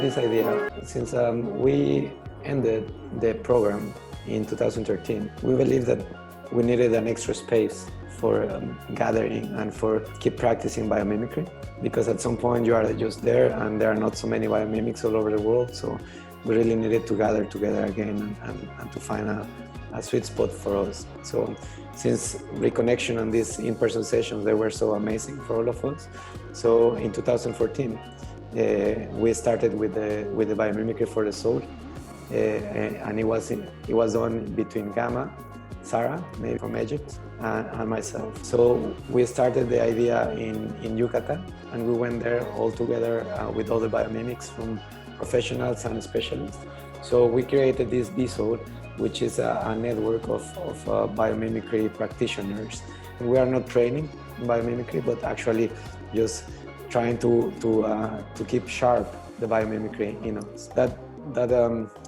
this idea since we ended the program in 2013. We believed that we needed an extra space for gathering and for keep practicing biomimicry, because at some point you are just there and there are not so many biomimics all over the world, so we really needed to gather together again and to find a sweet spot for us. So since reconnection and these in-person sessions, they were so amazing for all of us, so in 2014 we started with the Biomimicry for the Soul, and it was done between Gamma, Sarah, maybe from Egypt, and myself. So we started the idea in Yucatan, and we went there all together with other biomimics from professionals and specialists. So we created this BSOL, which is a network of biomimicry practitioners. We are not training in biomimicry, but actually just trying to keep sharp the biomimicry in us. That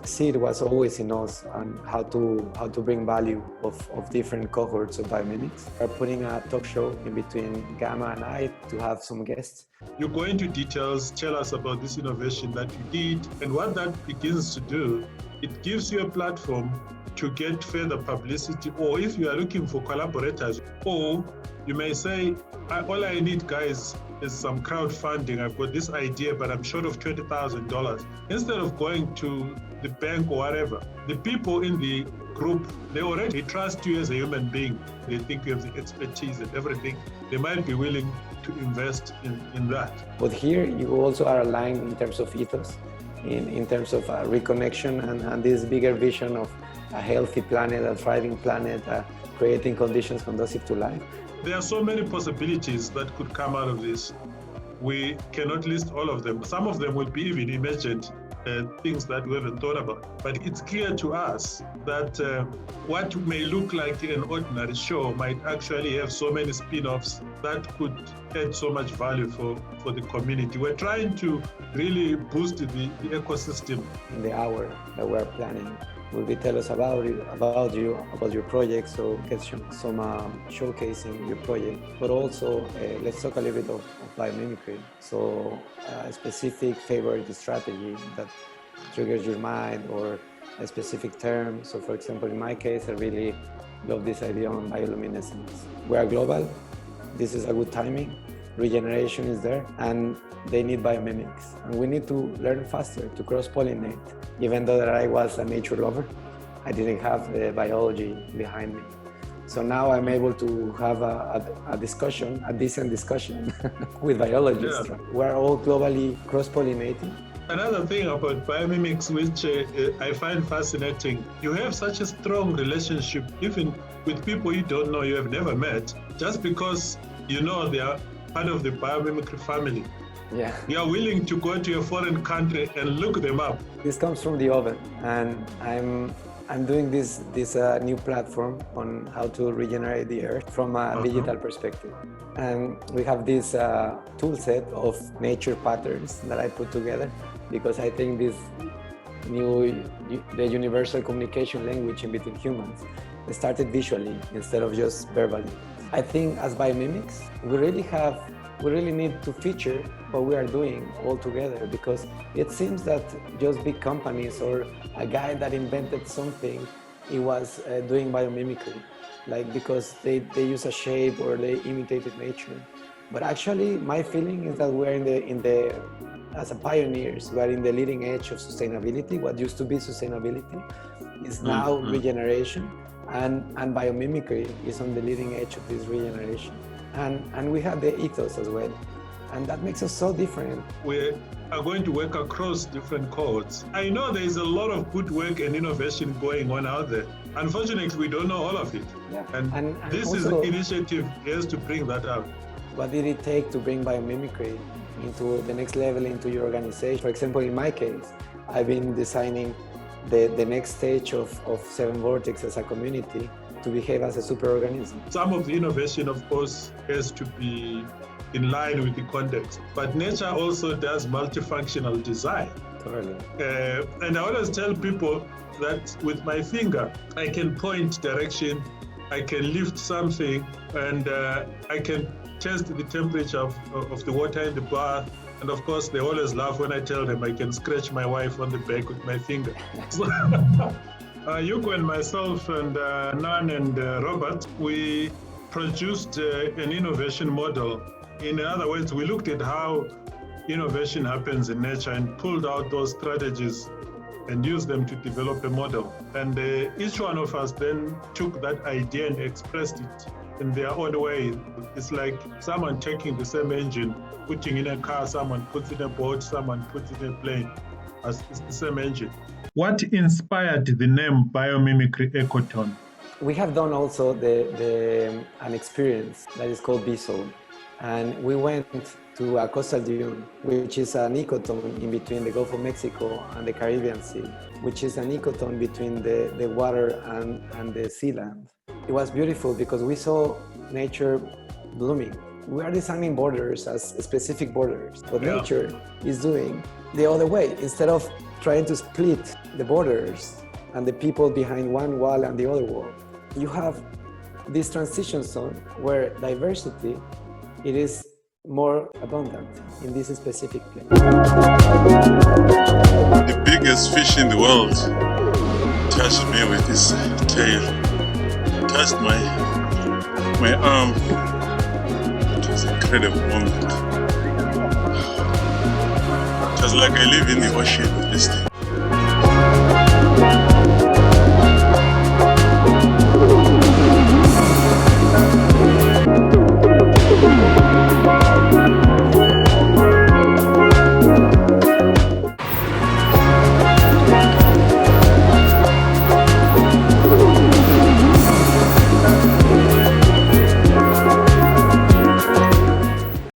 seed was always in us, and how to bring value of different cohorts of biomimics. We're putting a talk show in between Gamma and I to have some guests. You go into details, tell us about this innovation that you did, and what that begins to do. It gives you a platform to get further publicity, or if you are looking for collaborators, or you may say, all I need, guys, is some crowdfunding. I've got this idea, but I'm short of $20,000. Instead of going to the bank or whatever, the people in the group, they already trust you as a human being. They think you have the expertise and everything. They might be willing to invest in that. But here you also are aligned in terms of ethos, in terms of reconnection and this bigger vision of a healthy planet, a thriving planet, creating conditions conducive to life. There are so many possibilities that could come out of this. We cannot list all of them. Some of them will be even imagined things that we haven't thought about. But it's clear to us that what may look like an ordinary show might actually have so many spin-offs that could add so much value for the community. We're trying to really boost the ecosystem. In the hour that we're planning, will be tell us about your project, so get some showcasing your project, but also let's talk a little bit of biomimicry. So a specific favorite strategy that triggers your mind, or a specific term. So for example, in my case, I really love this idea on bioluminescence. We are global, this is a good timing, regeneration is there, and they need biomimics. And we need to learn faster to cross-pollinate. Even though that I was a nature lover, I didn't have the biology behind me. So now I'm able to have a discussion, a decent discussion with biologists. Yeah. We're all globally cross-pollinating. Another thing about biomimics, which I find fascinating, you have such a strong relationship even with people you don't know, you have never met, just because you know they are part of the biomimicry family. Yeah. You are willing to go to a foreign country and look them up. This comes from the oven, and I'm doing this new platform on how to regenerate the earth from a digital perspective. And we have this tool set of nature patterns that I put together, because I think the universal communication language in between humans started visually instead of just verbally. I think as biomimics, we really need to feature what we are doing all together, because it seems that just big companies or a guy that invented something, he was doing biomimicry, like because they use a shape or they imitated nature. But actually, my feeling is that we're as a pioneers, we are in the leading edge of sustainability. What used to be sustainability is now regeneration, and biomimicry is on the leading edge of this regeneration. And we have the ethos as well. And that makes us so different. We are going to work across different cohorts. I know there is a lot of good work and innovation going on out there. Unfortunately, we don't know all of it. Yeah. And this also, initiative has to bring that out. What did it take to bring biomimicry into the next level into your organization? For example, in my case, I've been designing the next stage of Seven Vortex as a community to behave as a superorganism. Some of the innovation, of course, has to be in line with the context, but nature also does multifunctional design. Totally. And I always tell people that with my finger, I can point direction, I can lift something, and I can test the temperature of the water in the bath. And of course, they always laugh when I tell them I can scratch my wife on the back with my finger. So, Yuko and myself and Nan and Robert, we produced an innovation model. In other words, we looked at how innovation happens in nature and pulled out those strategies and used them to develop a model. And each one of us then took that idea and expressed it in their own way. It's like someone taking the same engine, putting in a car, someone puts in a boat, someone puts in a plane. It's the same engine. What inspired the name Biomimicry Ecotone? We have done also an experience that is called B-Zone. And we went to a coastal dune, which is an ecotone in between the Gulf of Mexico and the Caribbean Sea, which is an ecotone between the water and the sea land. It was beautiful because we saw nature blooming. We are designing borders as specific borders. What nature is doing the other way, instead of trying to split the borders and the people behind one wall and the other wall, you have this transition zone where diversity, it is more abundant in this specific place. The biggest fish in the world touched me with his tail, touched my arm. It was an incredible moment. It was like I live in the ocean with this thing.